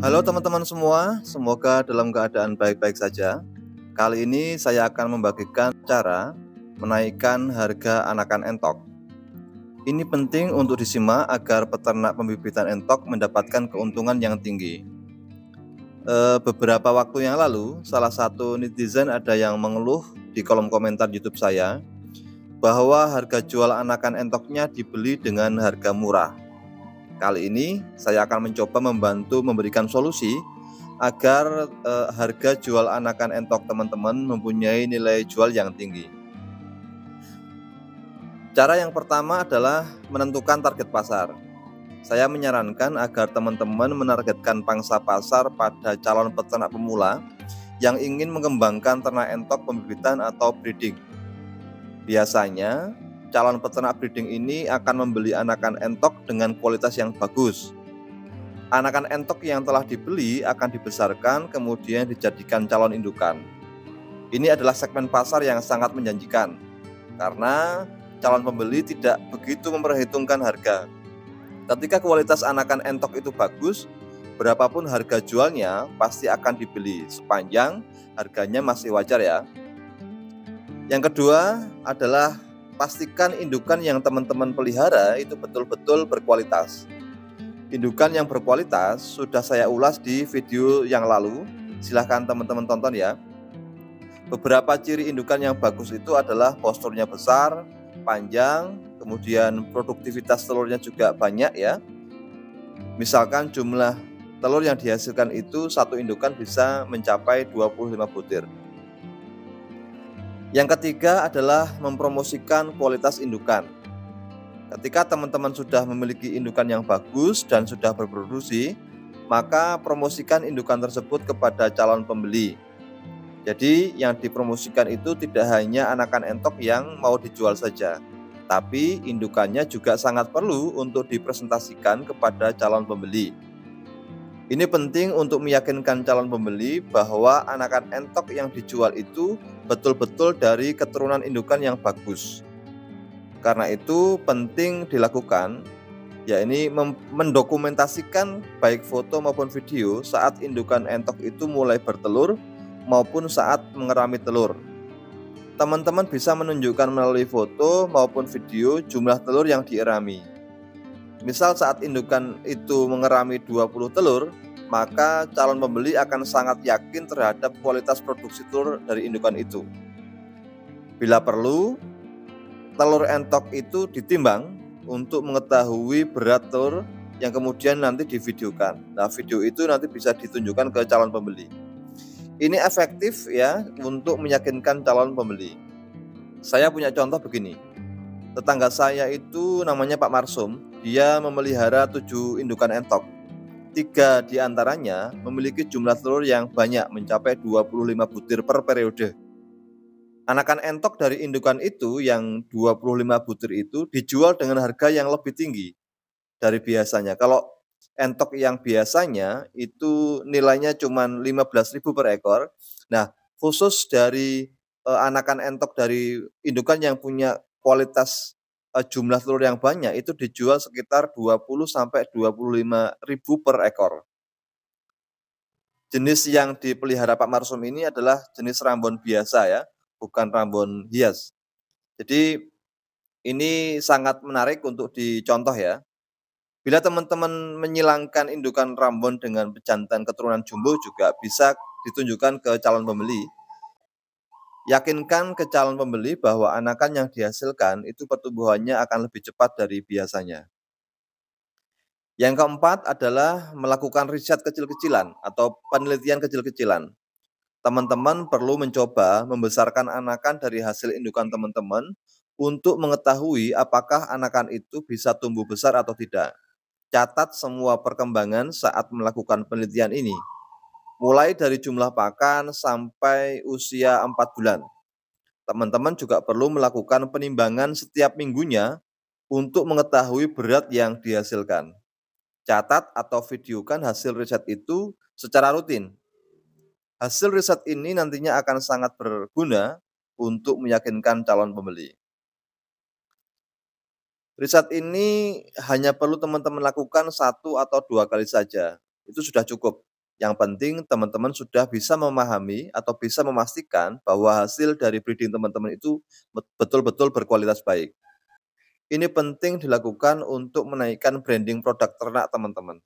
Halo teman-teman semua, semoga dalam keadaan baik-baik saja. Kali ini saya akan membagikan cara menaikkan harga anakan entok. Ini penting untuk disimak agar peternak pembibitan entok mendapatkan keuntungan yang tinggi. Beberapa waktu yang lalu, salah satu netizen ada yang mengeluh di kolom komentar YouTube saya bahwa harga jual anakan entoknya dibeli dengan harga murah. Kali ini saya akan mencoba membantu memberikan solusi agar harga jual anakan entok teman-teman mempunyai nilai jual yang tinggi. Cara yang pertama adalah menentukan target pasar. Saya menyarankan agar teman-teman menargetkan pangsa pasar pada calon peternak pemula yang ingin mengembangkan ternak entok pembibitan atau breeding. Biasanya calon peternak breeding ini akan membeli anakan entok dengan kualitas yang bagus. Anakan entok yang telah dibeli akan dibesarkan kemudian dijadikan calon indukan. Ini adalah segmen pasar yang sangat menjanjikan karena calon pembeli tidak begitu memperhitungkan harga. Ketika kualitas anakan entok itu bagus, berapapun harga jualnya pasti akan dibeli sepanjang harganya masih wajar ya. Yang kedua adalah pastikan indukan yang teman-teman pelihara itu betul-betul berkualitas. Indukan yang berkualitas sudah saya ulas di video yang lalu, silahkan teman-teman tonton ya. Beberapa ciri indukan yang bagus itu adalah posturnya besar, panjang, kemudian produktivitas telurnya juga banyak ya. Misalkan jumlah telur yang dihasilkan itu satu indukan bisa mencapai 25 butir. Yang ketiga adalah mempromosikan kualitas indukan. Ketika teman-teman sudah memiliki indukan yang bagus dan sudah berproduksi, maka promosikan indukan tersebut kepada calon pembeli. Jadi yang dipromosikan itu tidak hanya anakan entok yang mau dijual saja, tapi indukannya juga sangat perlu untuk dipresentasikan kepada calon pembeli. Ini penting untuk meyakinkan calon pembeli bahwa anakan entok yang dijual itu betul-betul dari keturunan indukan yang bagus. Karena itu penting dilakukan, yakni mendokumentasikan baik foto maupun video saat indukan entok itu mulai bertelur maupun saat mengerami telur. Teman-teman bisa menunjukkan melalui foto maupun video jumlah telur yang dierami. Misal saat indukan itu mengerami 20 telur, maka calon pembeli akan sangat yakin terhadap kualitas produksi telur dari indukan itu. Bila perlu, telur entok itu ditimbang untuk mengetahui berat telur yang kemudian nanti divideokan. Nah, video itu nanti bisa ditunjukkan ke calon pembeli. Ini efektif ya untuk meyakinkan calon pembeli. Saya punya contoh begini. Tetangga saya itu namanya Pak Marsum, dia memelihara 7 indukan entok. 3 diantaranya memiliki jumlah telur yang banyak, mencapai 25 butir per periode. Anakan entok dari indukan itu yang 25 butir itu dijual dengan harga yang lebih tinggi dari biasanya. Kalau entok yang biasanya itu nilainya cuma 15.000 per ekor. Nah, khusus dari anakan entok dari indukan yang punya kualitas jumlah telur yang banyak itu dijual sekitar 20 sampai 25.000 per ekor. Jenis yang dipelihara Pak Marsum ini adalah jenis rambon biasa ya, bukan rambon hias. Jadi ini sangat menarik untuk dicontoh ya. Bila teman-teman menyilangkan indukan rambon dengan pejantan keturunan jumbo juga bisa ditunjukkan ke calon pembeli. Yakinkan ke calon pembeli bahwa anakan yang dihasilkan itu pertumbuhannya akan lebih cepat dari biasanya. Yang keempat adalah melakukan riset kecil-kecilan atau penelitian kecil-kecilan. Teman-teman perlu mencoba membesarkan anakan dari hasil indukan teman-teman untuk mengetahui apakah anakan itu bisa tumbuh besar atau tidak. Catat semua perkembangan saat melakukan penelitian ini, mulai dari jumlah pakan sampai usia 4 bulan. Teman-teman juga perlu melakukan penimbangan setiap minggunya untuk mengetahui berat yang dihasilkan. Catat atau videokan hasil riset itu secara rutin. Hasil riset ini nantinya akan sangat berguna untuk meyakinkan calon pembeli. Riset ini hanya perlu teman-teman lakukan 1 atau 2 kali saja, itu sudah cukup. Yang penting teman-teman sudah bisa memahami atau bisa memastikan bahwa hasil dari breeding teman-teman itu betul-betul berkualitas baik. Ini penting dilakukan untuk menaikkan branding produk ternak teman-teman.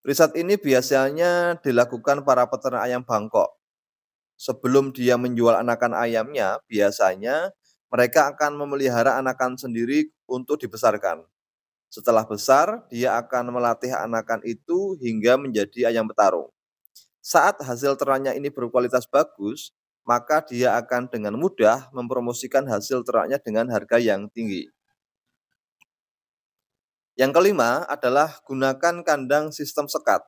Riset ini biasanya dilakukan para peternak ayam Bangkok. Sebelum dia menjual anakan ayamnya, biasanya mereka akan memelihara anakan sendiri untuk dibesarkan. Setelah besar, dia akan melatih anakan itu hingga menjadi ayam petarung. Saat hasil ternaknya ini berkualitas bagus, maka dia akan dengan mudah mempromosikan hasil ternaknya dengan harga yang tinggi. Yang kelima adalah gunakan kandang sistem sekat.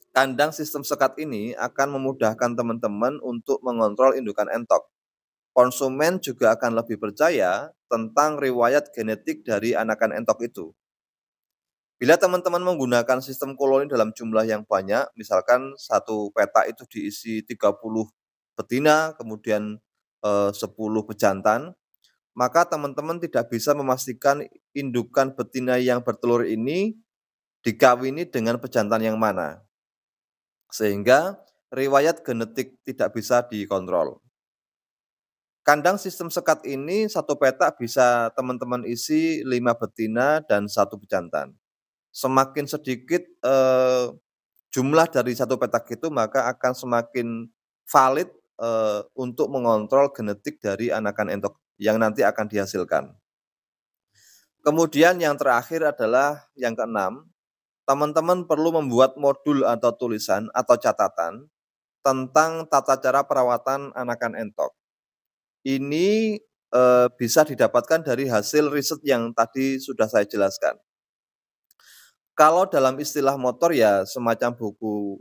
Kandang sistem sekat ini akan memudahkan teman-teman untuk mengontrol indukan entok. Konsumen juga akan lebih percaya tentang riwayat genetik dari anakan entok itu. Bila teman-teman menggunakan sistem koloni dalam jumlah yang banyak, misalkan satu petak itu diisi 30 betina, kemudian 10 bejantan, maka teman-teman tidak bisa memastikan indukan betina yang bertelur ini dikawini dengan pejantan yang mana. Sehingga riwayat genetik tidak bisa dikontrol. Kandang sistem sekat ini satu petak bisa teman-teman isi 5 betina dan 1 bejantan. Semakin sedikit jumlah dari satu petak itu, maka akan semakin valid untuk mengontrol genetik dari anakan entok yang nanti akan dihasilkan. Kemudian yang terakhir adalah yang keenam, teman-teman perlu membuat modul atau tulisan atau catatan tentang tata cara perawatan anakan entok. Ini bisa didapatkan dari hasil riset yang tadi sudah saya jelaskan. Kalau dalam istilah motor ya semacam buku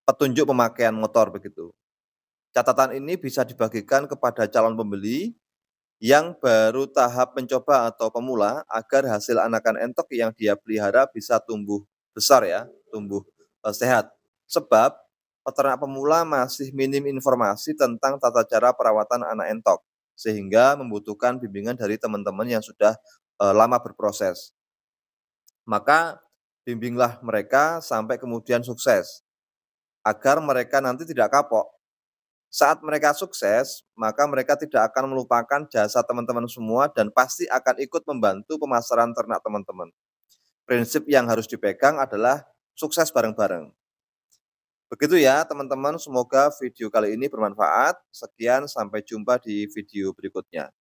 petunjuk pemakaian motor begitu. Catatan ini bisa dibagikan kepada calon pembeli yang baru tahap mencoba atau pemula agar hasil anakan entok yang dia pelihara bisa tumbuh besar ya, tumbuh sehat. Sebab peternak pemula masih minim informasi tentang tata cara perawatan anak entok, sehingga membutuhkan bimbingan dari teman-teman yang sudah lama berproses. Maka bimbinglah mereka sampai kemudian sukses, agar mereka nanti tidak kapok. Saat mereka sukses, maka mereka tidak akan melupakan jasa teman-teman semua dan pasti akan ikut membantu pemasaran ternak teman-teman. Prinsip yang harus dipegang adalah sukses bareng-bareng. Begitu ya teman-teman, semoga video kali ini bermanfaat. Sekian, sampai jumpa di video berikutnya.